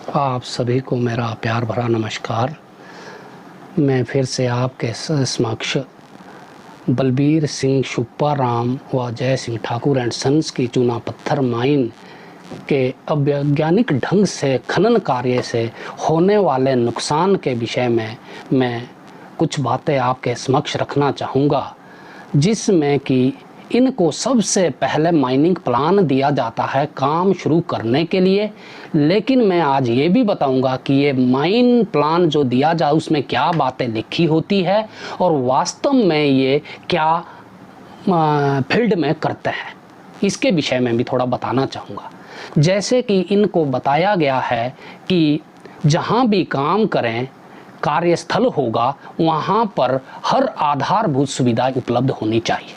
आप सभी को मेरा प्यार भरा नमस्कार। मैं फिर से आपके समक्ष बलबीर सिंह सुप्पाराम व जय सिंह ठाकुर एंड सन्स की चूना पत्थर माइन के अवैज्ञानिक ढंग से खनन कार्य से होने वाले नुकसान के विषय में मैं कुछ बातें आपके समक्ष रखना चाहूँगा, जिसमें कि इनको सबसे पहले माइनिंग प्लान दिया जाता है काम शुरू करने के लिए। लेकिन मैं आज ये भी बताऊंगा कि ये माइन प्लान जो दिया जाए उसमें क्या बातें लिखी होती है और वास्तव में ये क्या फील्ड में करते हैं, इसके विषय में भी थोड़ा बताना चाहूँगा। जैसे कि इनको बताया गया है कि जहाँ भी काम करें, कार्यस्थल होगा, वहाँ पर हर आधारभूत सुविधाएं उपलब्ध होनी चाहिए।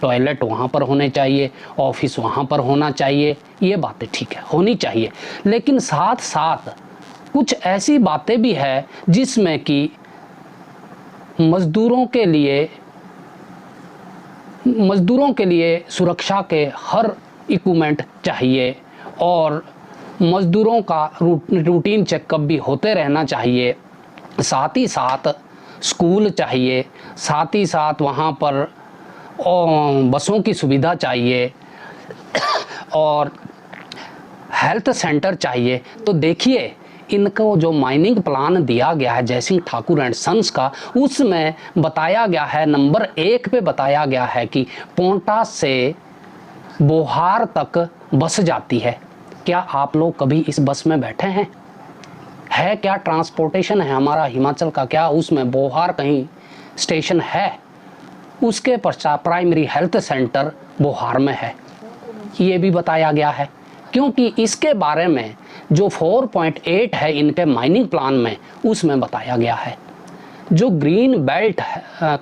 टॉयलेट वहाँ पर होने चाहिए, ऑफिस वहाँ पर होना चाहिए, ये बातें ठीक है, होनी चाहिए। लेकिन साथ साथ कुछ ऐसी बातें भी है जिसमें कि मज़दूरों के लिए सुरक्षा के हर इक्विपमेंट चाहिए और मज़दूरों का रूटीन चेकअप भी होते रहना चाहिए। साथ ही साथ स्कूल चाहिए, साथ ही साथ वहाँ पर बसों की सुविधा चाहिए और हेल्थ सेंटर चाहिए। तो देखिए, इनको जो माइनिंग प्लान दिया गया है जय सिंह ठाकुर एंड सन्स का, उसमें बताया गया है, नंबर 1 पे बताया गया है कि पोंटा से बोहार तक बस जाती है। क्या आप लोग कभी इस बस में बैठे हैं? है क्या ट्रांसपोर्टेशन है हमारा हिमाचल का, क्या उसमें बोहार कहीं स्टेशन है? उसके पश्चात प्राइमरी हेल्थ सेंटर बोहार में है, ये भी बताया गया है। क्योंकि इसके बारे में जो 4.8 है इनके माइनिंग प्लान में, उसमें बताया गया है जो ग्रीन बेल्ट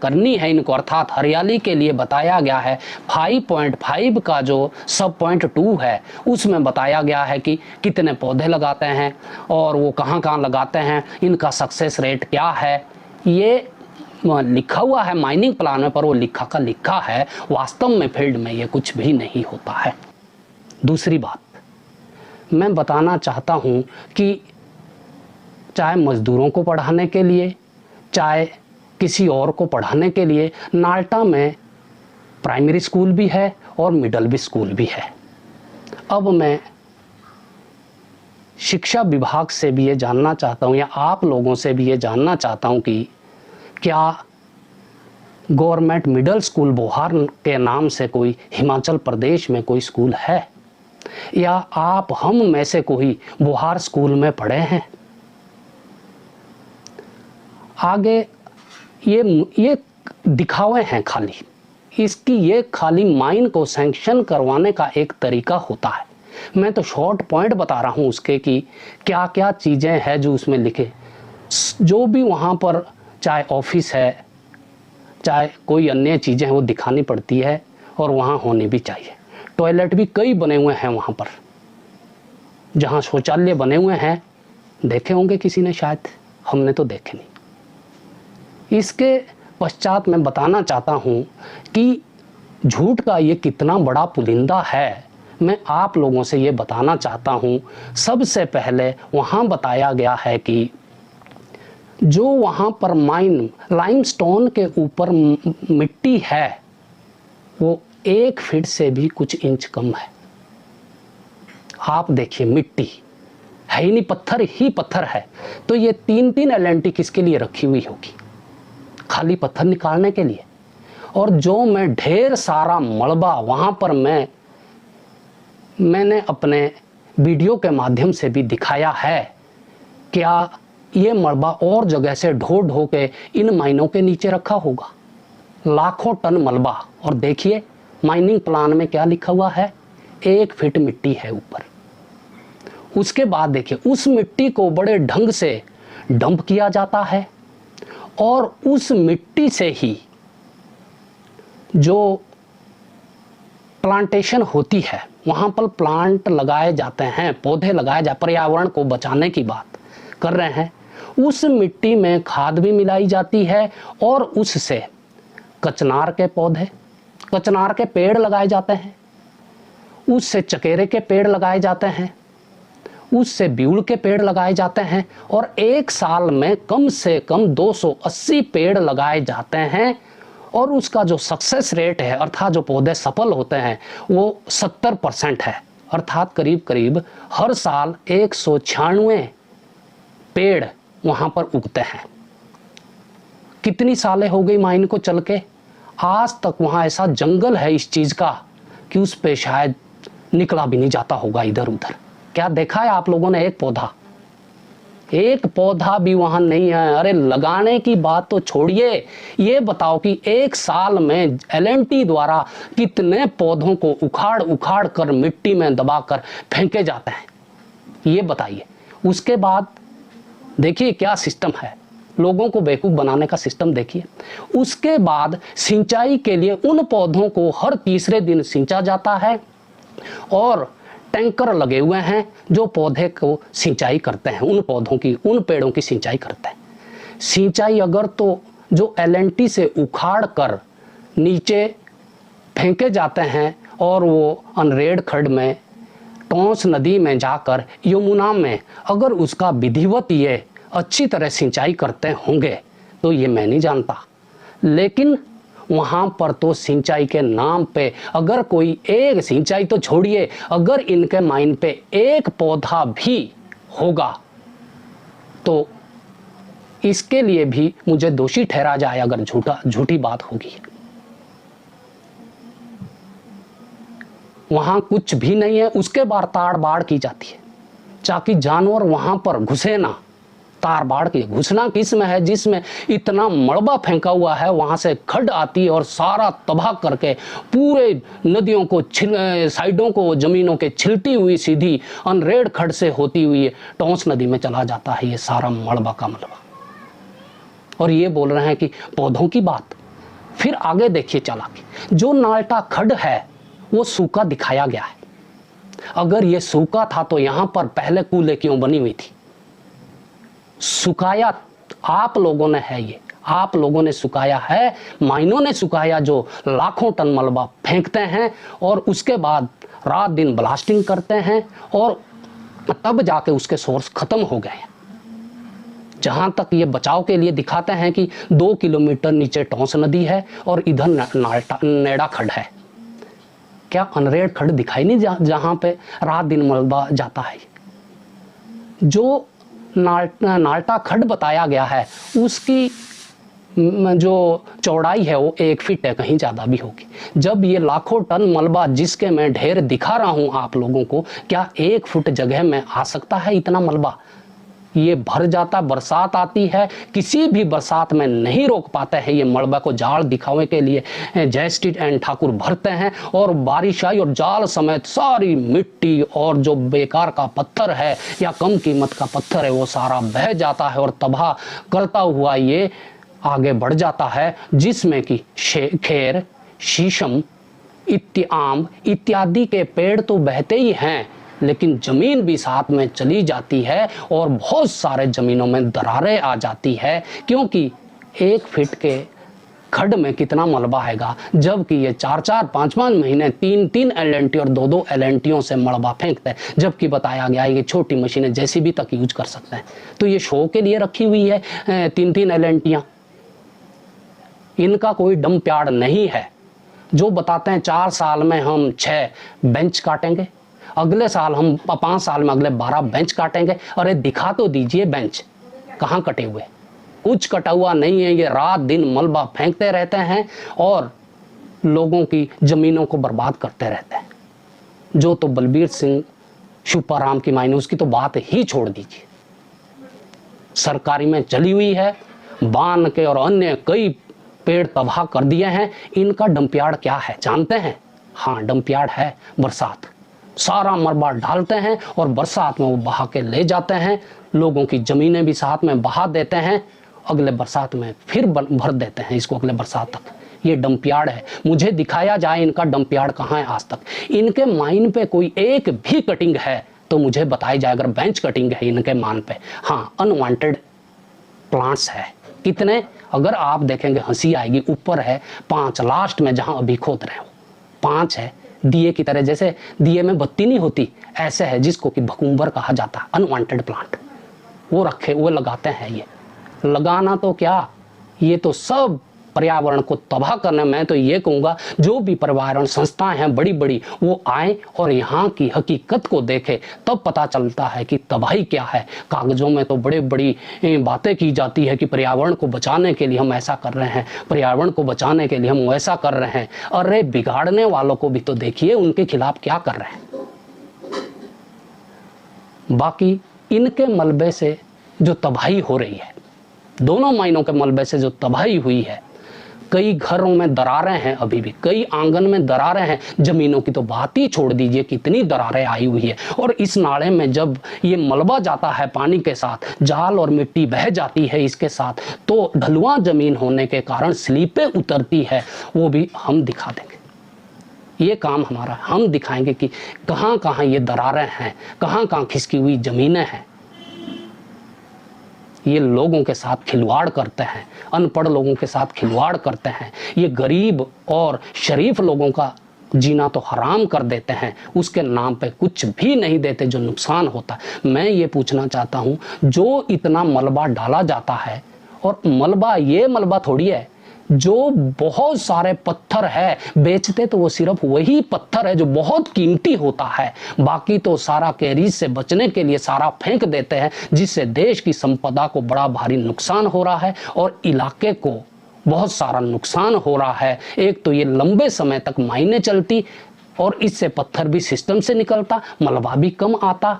करनी है इनको, अर्थात हरियाली के लिए बताया गया है 5.5 का जो सब पॉइंट 2 है, उसमें बताया गया है कि कितने पौधे लगाते हैं और वो कहाँ कहाँ लगाते हैं, इनका सक्सेस रेट क्या है। ये लिखा हुआ है माइनिंग प्लान में, पर वो लिखा है, वास्तव में फील्ड में ये कुछ भी नहीं होता है। दूसरी बात मैं बताना चाहता हूँ कि चाहे मजदूरों को पढ़ाने के लिए, चाहे किसी और को पढ़ाने के लिए, नाल्टा में प्राइमरी स्कूल भी है और मिडिल भी स्कूल भी है। अब मैं शिक्षा विभाग से भी ये जानना चाहता हूँ, या आप लोगों से भी ये जानना चाहता हूँ कि क्या गवर्नमेंट मिडिल स्कूल बोहार के नाम से कोई हिमाचल प्रदेश में कोई स्कूल है, या आप हम में से कोई बोहार स्कूल में पढ़े हैं? आगे ये दिखावे हैं खाली, इसकी ये खाली माइन को सैंक्शन करवाने का एक तरीका होता है। मैं तो शॉर्ट पॉइंट बता रहा हूँ उसके कि क्या क्या चीज़ें हैं जो उसमें लिखे। जो भी वहाँ पर चाहे ऑफिस है, चाहे कोई अन्य चीज़ें हैं, वो दिखानी पड़ती है और वहाँ होनी भी चाहिए। टॉयलेट भी कई बने हुए हैं वहाँ पर, जहाँ शौचालय बने हुए हैं, देखे होंगे किसी ने शायद, हमने तो देखे नहीं। इसके पश्चात मैं बताना चाहता हूँ कि झूठ का ये कितना बड़ा पुलिंदा है, मैं आप लोगों से ये बताना चाहता हूँ। सबसे पहले वहाँ बताया गया है कि जो वहाँ पर लाइमस्टोन के ऊपर मिट्टी है वो 1 फीट से भी कुछ इंच कम है। आप देखिए, मिट्टी है ही नहीं, पत्थर ही पत्थर है। तो ये 3-3 एलएनटी किसके लिए रखी हुई होगी? खाली पत्थर निकालने के लिए। और जो मैं ढेर सारा मलबा वहाँ पर मैंने अपने वीडियो के माध्यम से भी दिखाया है, क्या ये मलबा और जगह से ढो के इन माइनों के नीचे रखा होगा? लाखों टन मलबा। और देखिए माइनिंग प्लान में क्या लिखा हुआ है, 1 फीट मिट्टी है ऊपर। उसके बाद देखिए, उस मिट्टी को बड़े ढंग से डंप किया जाता है और उस मिट्टी से ही जो प्लांटेशन होती है, वहाँ पर प्लांट लगाए जाते हैं, पौधे लगाए जाते, पर्यावरण को बचाने की बात कर रहे हैं। उस मिट्टी में खाद भी मिलाई जाती है और उससे कचनार के पेड़ लगाए जाते हैं, उससे चकेरे के पेड़ लगाए जाते हैं उससे ब्यूल के पेड़ लगाए जाते हैं और एक साल में कम से कम 280 पेड़ लगाए जाते हैं और उसका जो सक्सेस रेट है अर्थात जो पौधे सफल होते हैं वो 70% है। अर्थात करीब करीब हर साल 196 पेड़ वहाँ पर उगते हैं। कितनी सालें हो गई माइन को चल के, आज तक वहाँ ऐसा जंगल है इस चीज़ का कि उस पे शायद निकला भी नहीं जाता होगा इधर उधर। क्या देखा है आप लोगों ने एक पौधा भी वहां नहीं है। अरे लगाने की बात तो छोड़िए, ये बताओ कि एक साल में एलएनटी द्वारा कितने पौधों को उखाड़ उखाड़ कर मिट्टी में दबाकर फेंके जाते हैं, ये बताइए। उसके बाद देखिए क्या सिस्टम है, लोगों को बेवकूफ़ बनाने का सिस्टम देखिए। उसके बाद सिंचाई के लिए उन पौधों को हर तीसरे दिन सिंचा जाता है और टैंकर लगे हुए हैं जो पौधे को सिंचाई करते हैं, उन पौधों की, उन पेड़ों की सिंचाई करते हैं। सिंचाई अगर तो जो एलएनटी से उखाड़ कर नीचे फेंके जाते हैं और वो अनरेड खड्ड में, टोंस नदी में जाकर, यमुना में अगर उसका विधिवत ये अच्छी तरह सिंचाई करते होंगे तो ये मैं नहीं जानता। लेकिन वहाँ पर तो सिंचाई के नाम पे अगर कोई एक, सिंचाई तो छोड़िए, अगर इनके माइन पे एक पौधा भी होगा तो इसके लिए भी मुझे दोषी ठहरा जाए अगर झूठी बात होगी। वहाँ कुछ भी नहीं है, उसके बाद ताड़ बाड़ की जाती है ताकि जानवर वहाँ पर घुसे ना। तार बाड़ की घुसना किस में है, जिसमें इतना मलबा फेंका हुआ है, वहां से खड्ड आती है और सारा तबाह करके पूरे नदियों को साइडों को, जमीनों के छिलती हुई सीधी अनरेड खड्ड से होती हुई टोंस नदी में चला जाता है ये सारा मलबा का मलबा। और ये बोल रहे हैं कि पौधों की बात। फिर आगे देखिए चालाकी, जो नाल्टा खड्ड है वो सूखा दिखाया गया है। अगर ये सूखा था तो यहां पर पहले कूले क्यों बनी हुई थी? सुखाया आप लोगों ने है, ये आप लोगों ने सुखाया है, माइनों ने सुखाया, जो लाखों टन मलबा फेंकते हैं और उसके बाद रात दिन ब्लास्टिंग करते हैं और तब जाके उसके सोर्स खत्म हो गए हैं। जहां तक ये बचाव के लिए दिखाते हैं कि 2 किलोमीटर नीचे टोंस नदी है और इधर नेड़ा खड्ड है। क्या अनरेड खड्ड दिखाई नहीं जहां पे रात दिन मलबा जाता है? जो नाल्टा खड्ड बताया गया है उसकी जो चौड़ाई है वो 1 फीट है, कहीं ज़्यादा भी होगी। जब ये लाखों टन मलबा जिसके मैं ढेर दिखा रहा हूँ आप लोगों को, क्या 1 फुट जगह में आ सकता है इतना मलबा? ये भर जाता, बरसात आती है, किसी भी बरसात में नहीं रोक पाते हैं ये मलबा को। जाल दिखावे के लिए जय स्ट्रीट एंड ठाकुर भरते हैं और बारिश आई और जाल समेत सारी मिट्टी और जो बेकार का पत्थर है या कम कीमत का पत्थर है वो सारा बह जाता है और तबाह करता हुआ ये आगे बढ़ जाता है, जिसमें कि खेर, शीशम, आम इत्यादि के पेड़ तो बहते ही हैं, लेकिन जमीन भी साथ में चली जाती है और बहुत सारे जमीनों में दरारें आ जाती है, क्योंकि 1 फीट के खड्ड में कितना मलबा आएगा, जबकि ये 4-4, 5-5 महीने 3-3 एलएनटी और 2-2 एलएनटीयों से मलबा फेंकते हैं, जबकि बताया गया है कि छोटी मशीनें जेसीबी तक यूज कर सकते हैं। तो ये शो के लिए रखी हुई है 3-3 एलएनटियाँ, इनका कोई डंप यार्ड नहीं है। जो बताते हैं 4 साल में हम 6 बेंच काटेंगे, अगले साल हम 5 साल में अगले 12 बेंच काटेंगे। अरे दिखा तो दीजिए बेंच कहाँ कटे हुए? कुछ कटा हुआ नहीं है। ये रात दिन मलबा फेंकते रहते हैं और लोगों की जमीनों को बर्बाद करते रहते हैं। जो तो बलबीर सिंह शुपाराम की मायने, उसकी तो बात ही छोड़ दीजिए। सरकारी में चली हुई है, बांध के और अन्य कई पेड़ तबाह कर दिए हैं। इनका डंपयार्ड क्या है जानते हैं? हाँ, डंपयार्ड है बरसात। सारा मलबा डालते हैं और बरसात में वो बहा के ले जाते हैं, लोगों की ज़मीनें भी साथ में बहा देते हैं, अगले बरसात में फिर भर देते हैं इसको अगले बरसात तक। ये डंपयार्ड है। मुझे दिखाया जाए इनका डंपयार्ड कहाँ है आज तक। इनके माइन पे कोई एक भी कटिंग है तो मुझे बताई जाए, अगर बेंच कटिंग है इनके मान पे। हाँ, अनवांटेड प्लांट्स है। कितने? अगर आप देखेंगे हंसी आएगी। ऊपर है 5, लास्ट में जहाँ अभी खोद रहे हो 5 है, दिए की तरह, जैसे दिए में बत्ती नहीं होती, ऐसे है जिसको कि भकूंबर कहा जाता है, अनवांटेड प्लांट, वो रखे वो लगाते हैं। ये लगाना तो क्या, ये तो सब पर्यावरण को तबाह करना। मैं तो ये कहूँगा जो भी पर्यावरण संस्थाएं हैं बड़ी बड़ी, वो आए और यहाँ की हकीकत को देखे, तब पता चलता है कि तबाही क्या है। कागजों में तो बड़ी बड़ी बातें की जाती है कि पर्यावरण को बचाने के लिए हम ऐसा कर रहे हैं, पर्यावरण को बचाने के लिए हम वैसा कर रहे हैं। अरे बिगाड़ने वालों को भी तो देखिए, उनके खिलाफ क्या कर रहे हैं। बाकी इनके मलबे से जो तबाही हो रही है, दोनों मायनों के मलबे से जो तबाही हुई है, कई घरों में दरारें हैं, अभी भी कई आंगन में दरारें हैं, जमीनों की तो बात ही छोड़ दीजिए, कितनी दरारें आई हुई है। और इस नाले में जब ये मलबा जाता है पानी के साथ, जाल और मिट्टी बह जाती है इसके साथ, तो ढलुआ जमीन होने के कारण स्लीपें उतरती है, वो भी हम दिखा देंगे। ये काम हमारा, हम दिखाएंगे कि कहाँ कहाँ ये दरारें हैं, कहाँ कहाँ खिसकी हुई जमीनें हैं। ये लोगों के साथ खिलवाड़ करते हैं, अनपढ़ लोगों के साथ खिलवाड़ करते हैं, ये गरीब और शरीफ लोगों का जीना तो हराम कर देते हैं, उसके नाम पे कुछ भी नहीं देते जो नुकसान होता है। मैं ये पूछना चाहता हूँ, जो इतना मलबा डाला जाता है, और मलबा ये मलबा थोड़ी है जो बहुत सारे पत्थर है, बेचते तो वो सिर्फ वही पत्थर है जो बहुत कीमती होता है, बाकी तो सारा कैरीज से बचने के लिए सारा फेंक देते हैं, जिससे देश की संपदा को बड़ा भारी नुकसान हो रहा है और इलाके को बहुत सारा नुकसान हो रहा है। एक तो ये लंबे समय तक मायने चलती और इससे पत्थर भी सिस्टम से निकलता, मलबा भी कम आता,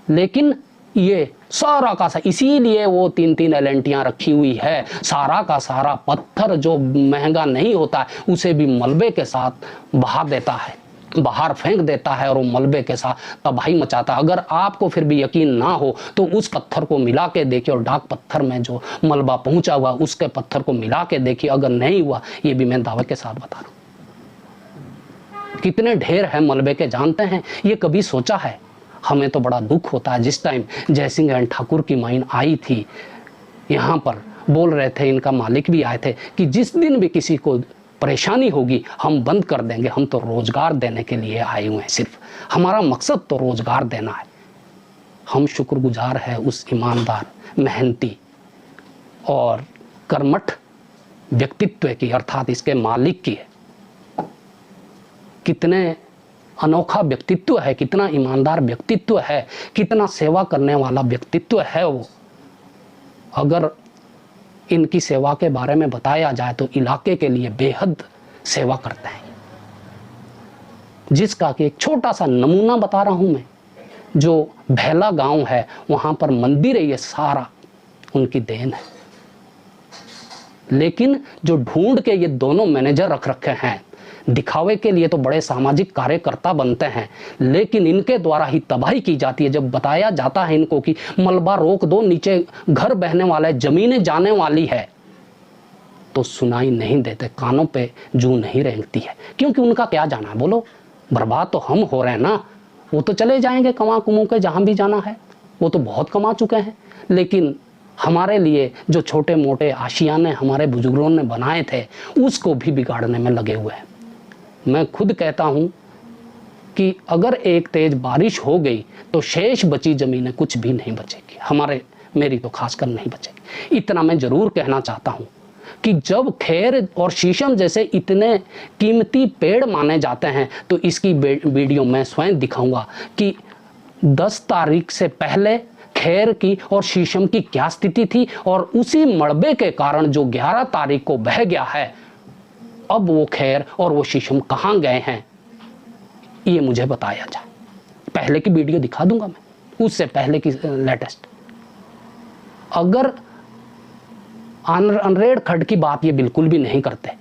लेकिन ये सारा का सारा, इसीलिए वो 3-3 एलेंटियां रखी हुई है। सारा का सारा पत्थर जो महंगा नहीं होता है उसे भी मलबे के साथ बहा देता है, बाहर फेंक देता है और वो मलबे के साथ तबाही मचाता है। अगर आपको फिर भी यकीन ना हो तो उस पत्थर को मिला के देखिए और डाक पत्थर में जो मलबा पहुंचा हुआ उसके पत्थर को मिला के देखिए, अगर नहीं हुआ, ये भी मैं दावे के साथ बता रहा हूं। कितने ढेर है मलबे के, जानते हैं? ये कभी सोचा है? हमें तो बड़ा दुख होता है। जिस टाइम जयसिंह एंड ठाकुर की माइन आई थी, यहाँ पर बोल रहे थे, इनका मालिक भी आए थे कि जिस दिन भी किसी को परेशानी होगी हम बंद कर देंगे, हम तो रोजगार देने के लिए आए हुए हैं, सिर्फ हमारा मकसद तो रोजगार देना है। हम शुक्रगुजार है उस ईमानदार, मेहनती और कर्मठ व्यक्तित्व की, अर्थात इसके मालिक की है। कितने अनोखा व्यक्तित्व है, कितना ईमानदार व्यक्तित्व है, कितना सेवा करने वाला व्यक्तित्व है वो। अगर इनकी सेवा के बारे में बताया जाए तो इलाके के लिए बेहद सेवा करते हैं, जिसका कि एक छोटा सा नमूना बता रहा हूं मैं। जो भैला गांव है वहां पर मंदिर है, ये सारा उनकी देन है। लेकिन जो ढूंढ के ये दोनों मैनेजर रख रखे हैं, दिखावे के लिए तो बड़े सामाजिक कार्यकर्ता बनते हैं, लेकिन इनके द्वारा ही तबाही की जाती है। जब बताया जाता है इनको कि मलबा रोक दो, नीचे घर बहने वाला है, जमीनें जाने वाली है, तो सुनाई नहीं देते, कानों पे जूं नहीं रेंगती है। क्योंकि उनका क्या जाना है, बोलो? बर्बाद तो हम हो रहे हैं ना। वो तो चले जाएंगे कमा कुमू के, जहां भी जाना है, वो तो बहुत कमा चुके हैं। लेकिन हमारे लिए जो छोटे मोटे आशियाने हमारे बुजुर्गों ने बनाए थे, उसको भी बिगाड़ने में लगे हुए हैं। मैं खुद कहता हूं कि अगर एक तेज बारिश हो गई तो शेष बची जमीनें कुछ भी नहीं बचेगी, मेरी तो खासकर नहीं बचेगी। इतना मैं जरूर कहना चाहता हूं कि जब खैर और शीशम जैसे इतने कीमती पेड़ माने जाते हैं, तो इसकी वीडियो मैं स्वयं दिखाऊंगा कि 10 तारीख से पहले खैर की और शीशम की क्या स्थिति थी, और उसी मलबे के कारण जो 11 तारीख को बह गया है, अब वो खैर और वो शीशम कहां गए हैं, ये मुझे बताया जाए। पहले की वीडियो दिखा दूंगा मैं, उससे पहले की लेटेस्ट। अगर अनरेड खड्ड की बात ये बिल्कुल भी नहीं करते,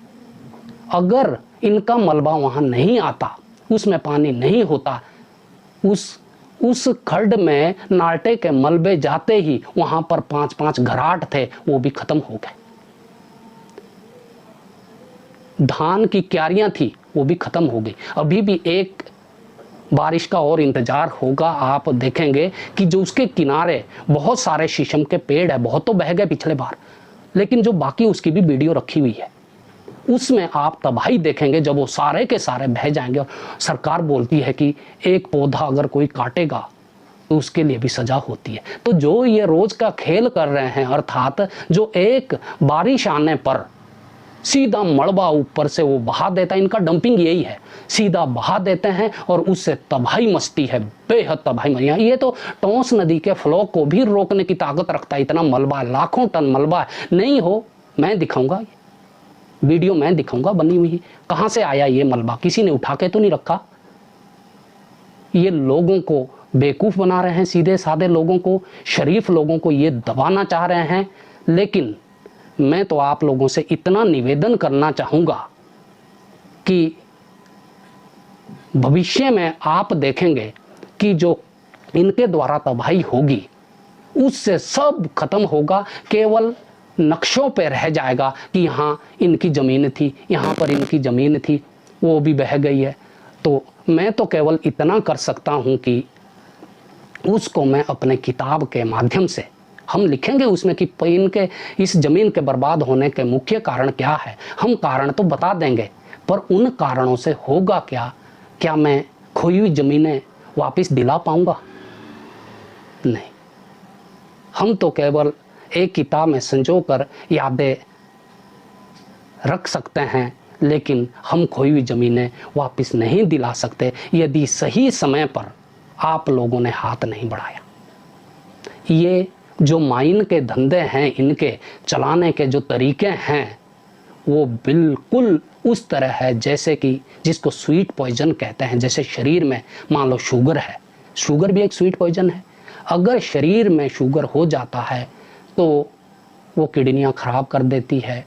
अगर इनका मलबा वहां नहीं आता, उसमें पानी नहीं होता, उस खड्ड में नाटे के मलबे जाते ही वहां पर 5-5 घराट थे, वो भी खत्म हो गए। धान की क्यारियां थी, वो भी खत्म हो गई। अभी भी एक बारिश का और इंतजार होगा, आप देखेंगे कि जो उसके किनारे बहुत सारे शीशम के पेड़ है, बहुत तो बह गए पिछले बार, लेकिन जो बाकी उसकी भी वीडियो रखी हुई है। उसमें आप तबाही देखेंगे जब वो सारे के सारे बह जाएंगे। और सरकार बोलती है कि एक पौधा अगर कोई काटेगा तो उसके लिए भी सजा होती है। तो जो ये रोज का खेल कर रहे हैं, अर्थात जो एक बारिश आने पर सीधा मलबा ऊपर से वो बहा देता है, इनका डंपिंग यही है, सीधा बहा देते हैं और उससे तबाही मचती है, बेहद तबाही मची है। ये तो टोंस नदी के फ्लो को भी रोकने की ताकत रखता है, इतना मलबा है, लाखों टन मलबा है। नहीं हो, मैं दिखाऊंगा, वीडियो मैं दिखाऊंगा बनी हुई। कहां से आया ये मलबा? किसी ने उठा के तो नहीं रखा। ये लोगों को बेवकूफ बना रहे हैं, सीधे साधे लोगों को, शरीफ लोगों को ये दबाना चाह रहे हैं। लेकिन मैं तो आप लोगों से इतना निवेदन करना चाहूंगा कि भविष्य में आप देखेंगे कि जो इनके द्वारा तबाही होगी उससे सब खत्म होगा, केवल नक्शों पे रह जाएगा कि यहाँ इनकी ज़मीन थी, यहाँ पर इनकी ज़मीन थी, वो भी बह गई है। तो मैं तो केवल इतना कर सकता हूँ कि उसको मैं अपने किताब के माध्यम से, हम लिखेंगे उसमें कि इनके इस ज़मीन के बर्बाद होने के मुख्य कारण क्या है, हम कारण तो बता देंगे, पर उन कारणों से होगा क्या? क्या मैं खोई हुई ज़मीनें वापस दिला पाऊंगा? नहीं। हम तो केवल एक किताब में संजो कर यादें रख सकते हैं, लेकिन हम खोई हुई ज़मीनें वापस नहीं दिला सकते यदि सही समय पर आप लोगों ने हाथ नहीं बढ़ाया। ये जो माइन के धंधे हैं, इनके चलाने के जो तरीके हैं, वो बिल्कुल उस तरह है जैसे कि जिसको स्वीट पॉइजन कहते हैं। जैसे शरीर में मान लो शुगर है, शुगर भी एक स्वीट पॉइजन है। अगर शरीर में शुगर हो जाता है तो वो किडनियाँ ख़राब कर देती है,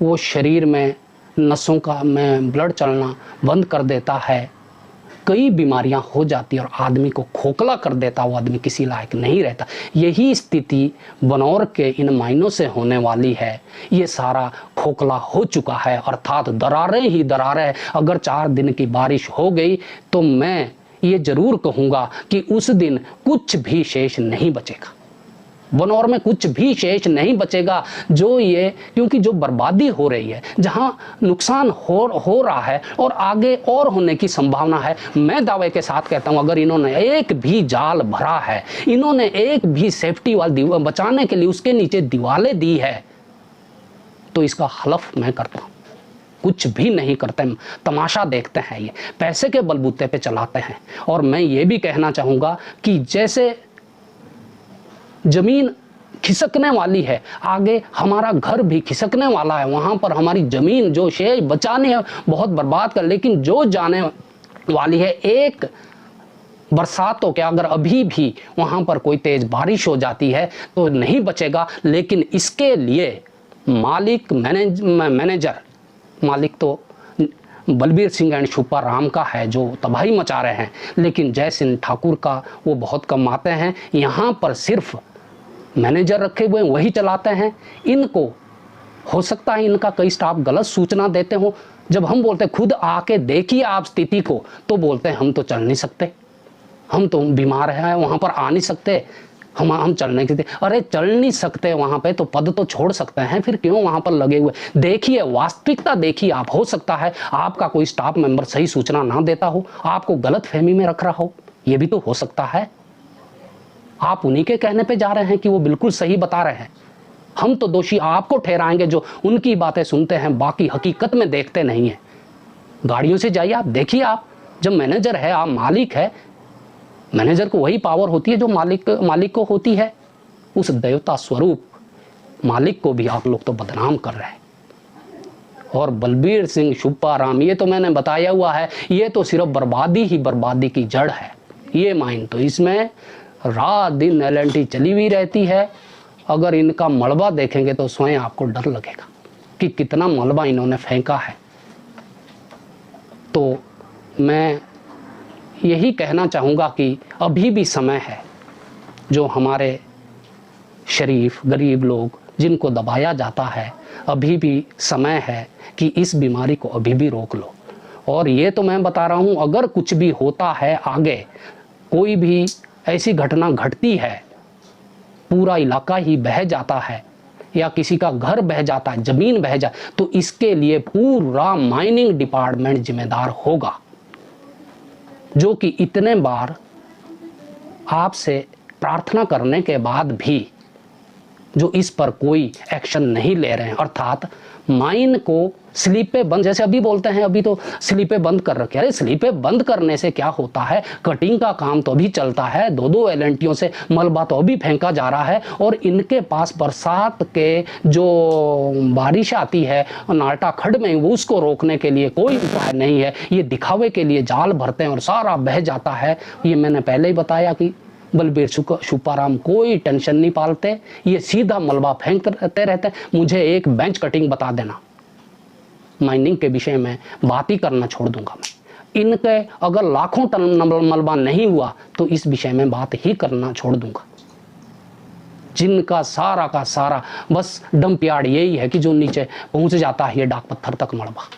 वो शरीर में नसों का में ब्लड चलना बंद कर देता है, कई बीमारियां हो जाती है और आदमी को खोखला कर देता, वो आदमी किसी लायक नहीं रहता। यही स्थिति बनौर के इन माइनों से होने वाली है। ये सारा खोखला हो चुका है, अर्थात दरारें ही दरारें। अगर 4 दिन की बारिश हो गई तो मैं ये जरूर कहूँगा कि उस दिन कुछ भी शेष नहीं बचेगा, बनौर में कुछ भी शेष नहीं बचेगा। जो ये, क्योंकि जो बर्बादी हो रही है, जहाँ नुकसान हो रहा है और आगे और होने की संभावना है, मैं दावे के साथ कहता हूँ अगर इन्होंने एक भी जाल भरा है, इन्होंने एक भी सेफ्टी वाल बचाने के लिए उसके नीचे दीवारें दी है, तो इसका हलफ मैं करता हूँ। कुछ भी नहीं करते, तमाशा देखते हैं, ये पैसे के बलबूते पे चलाते हैं। और मैं ये भी कहना चाहूँगा कि जैसे जमीन खिसकने वाली है, आगे हमारा घर भी खिसकने वाला है, वहाँ पर हमारी ज़मीन जो शेष बचानी है बहुत बर्बाद कर, लेकिन जो जाने वाली है, एक बरसात तो क्या, अगर अभी भी वहाँ पर कोई तेज़ बारिश हो जाती है तो नहीं बचेगा। लेकिन इसके लिए मालिक मैनेजर मालिक तो बलबीर सिंह एंड छुपा राम का है जो तबाही मचा रहे हैं, लेकिन जय सिंह ठाकुर का वो बहुत कम आते हैं। यहाँ पर सिर्फ मैनेजर रखे हुए वही चलाते हैं। इनको हो सकता है इनका कई स्टाफ गलत सूचना देते हो। जब हम बोलते खुद आके देखिए आप स्थिति को, तो बोलते हैं हम तो चल नहीं सकते, हम तो बीमार हैं, वहाँ पर आ नहीं सकते, हम चलने के, अरे चल नहीं सकते वहाँ पे तो पद तो छोड़ सकते हैं, फिर क्यों वहाँ पर लगे हुए? देखिए वास्तविकता देखिए आप। हो सकता है आपका कोई स्टाफ मेंबर सही सूचना ना देता हो, आपको गलत फहमी में रख रहा हो, ये भी तो हो सकता है। आप उन्हीं के कहने पे जा रहे हैं कि वो बिल्कुल सही बता रहे हैं। हम तो दोषी आपको ठहराएंगे जो उनकी बातें सुनते हैं, बाकी हकीकत में देखते नहीं है। गाड़ियों से जाइए आप, देखिए आप, जब मैनेजर है, आप मालिक है, मैनेजर को वही पावर होती है जो मालिक को होती है। उस देवता स्वरूप मालिक को भी आप लोग तो बदनाम कर रहे हैं। और बलबीर सिंह छुपा राम, ये तो मैंने बताया हुआ है, ये तो सिर्फ बर्बादी ही बर्बादी की जड़ है। ये माइन तो इसमें रात दिन LNT चली हुई रहती है। अगर इनका मलबा देखेंगे तो स्वयं आपको डर लगेगा कि कितना मलबा इन्होंने फेंका है। तो मैं यही कहना चाहूँगा कि अभी भी समय है, जो हमारे शरीफ गरीब लोग जिनको दबाया जाता है, अभी भी समय है कि इस बीमारी को अभी भी रोक लो। और ये तो मैं बता रहा हूँ, अगर कुछ भी होता है आगे, कोई भी ऐसी घटना घटती है, पूरा इलाका ही बह जाता है, या किसी का घर बह जाता है, ज़मीन बह जाए, तो इसके लिए पूरा माइनिंग डिपार्टमेंट जिम्मेदार होगा, जो कि इतने बार आपसे प्रार्थना करने के बाद भी जो इस पर कोई एक्शन नहीं ले रहे हैं। अर्थात माइन को स्लीपें बंद, जैसे अभी बोलते हैं अभी तो स्लीपें बंद कर रखे। अरे स्लीपें बंद करने से क्या होता है, कटिंग का काम तो अभी चलता है, दो एलएनटियों से मलबा तो अभी फेंका जा रहा है, और इनके पास बरसात के जो बारिश आती है नाटा खड्ड में, वो उसको रोकने के लिए कोई उपाय नहीं है। ये दिखावे के लिए जाल भरते हैं और सारा बह जाता है। ये मैंने पहले ही बताया कि बलबीर छुपाराम कोई टेंशन नहीं पालते, ये सीधा मलबा फेंकते रहते हैं। मुझे एक बेंच कटिंग बता देना, माइनिंग के विषय में बात ही करना छोड़ दूंगा मैं। इनके अगर लाखों टन मलबा नहीं हुआ तो इस विषय में बात ही करना छोड़ दूंगा। जिनका सारा का सारा बस डंप यार्ड यही है कि जो नीचे पहुंच जाता है ये डाक पत्थर तक मलबा।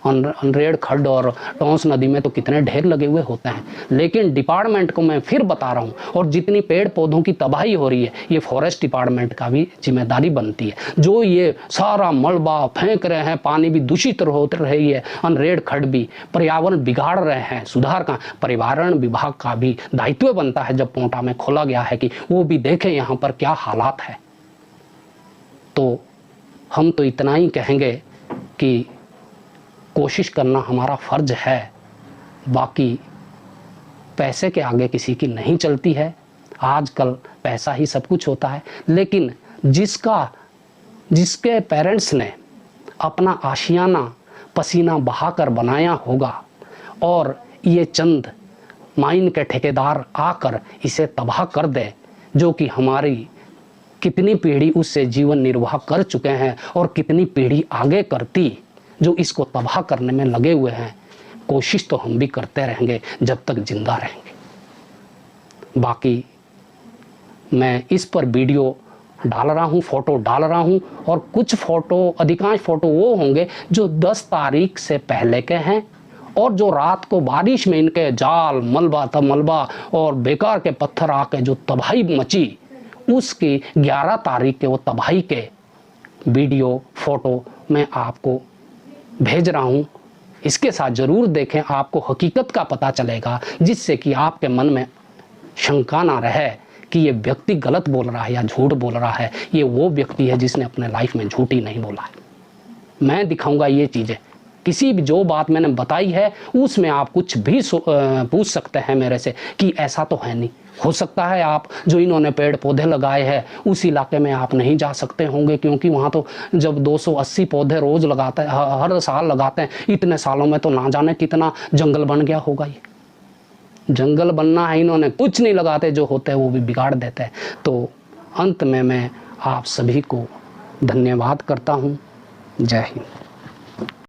अनरेड खड्ड और टोंस नदी में तो कितने ढेर लगे हुए होते हैं। लेकिन डिपार्टमेंट को मैं फिर बता रहा हूँ, और जितनी पेड़ पौधों की तबाही हो रही है ये फॉरेस्ट डिपार्टमेंट का भी जिम्मेदारी बनती है। जो ये सारा मलबा फेंक रहे हैं, पानी भी दूषित हो रही है, अनरेड खड्ड भी, पर्यावरण बिगाड़ रहे हैं, सुधार का पर्यावरण विभाग का भी दायित्व बनता है जब पोंटा में खोला गया है कि वो भी देखें यहाँ पर क्या हालात है। तो हम तो इतना ही कहेंगे कि कोशिश करना हमारा फर्ज है, बाकी पैसे के आगे किसी की नहीं चलती है। आजकल पैसा ही सब कुछ होता है, लेकिन जिसके पेरेंट्स ने अपना आशियाना पसीना बहाकर बनाया होगा और ये चंद माइन के ठेकेदार आकर इसे तबाह कर दे, जो कि हमारी कितनी पीढ़ी उससे जीवन निर्वाह कर चुके हैं और कितनी पीढ़ी आगे करती जो इसको तबाह करने में लगे हुए हैं। कोशिश तो हम भी करते रहेंगे जब तक जिंदा रहेंगे। बाकी मैं इस पर वीडियो डाल रहा हूँ, फोटो डाल रहा हूँ, और कुछ फोटो, अधिकांश फोटो वो होंगे जो 10 तारीख से पहले के हैं, और जो रात को बारिश में इनके जाल मलबा और बेकार के पत्थर आके जो तबाही मची, उसकी 11 तारीख के वो तबाही के वीडियो फोटो मैं आपको भेज रहा हूँ। इसके साथ ज़रूर देखें, आपको हकीकत का पता चलेगा, जिससे कि आपके मन में शंका ना रहे कि ये व्यक्ति गलत बोल रहा है या झूठ बोल रहा है। ये वो व्यक्ति है जिसने अपने लाइफ में झूठ ही नहीं बोला है। मैं दिखाऊंगा ये चीज़ें, किसी भी जो बात मैंने बताई है उसमें आप कुछ भी पूछ सकते हैं मेरे से कि ऐसा तो है नहीं। हो सकता है आप जो इन्होंने पेड़ पौधे लगाए हैं उस इलाके में आप नहीं जा सकते होंगे, क्योंकि वहाँ तो जब 280 पौधे रोज़ लगाते हैं, हर साल लगाते हैं, इतने सालों में तो ना जाने कितना जंगल बन गया होगा। ये जंगल बनना है, इन्होंने कुछ नहीं लगाते, जो होते हैं वो भी बिगाड़ देते हैं। तो अंत में मैं आप सभी को धन्यवाद करता हूँ। जय हिंद।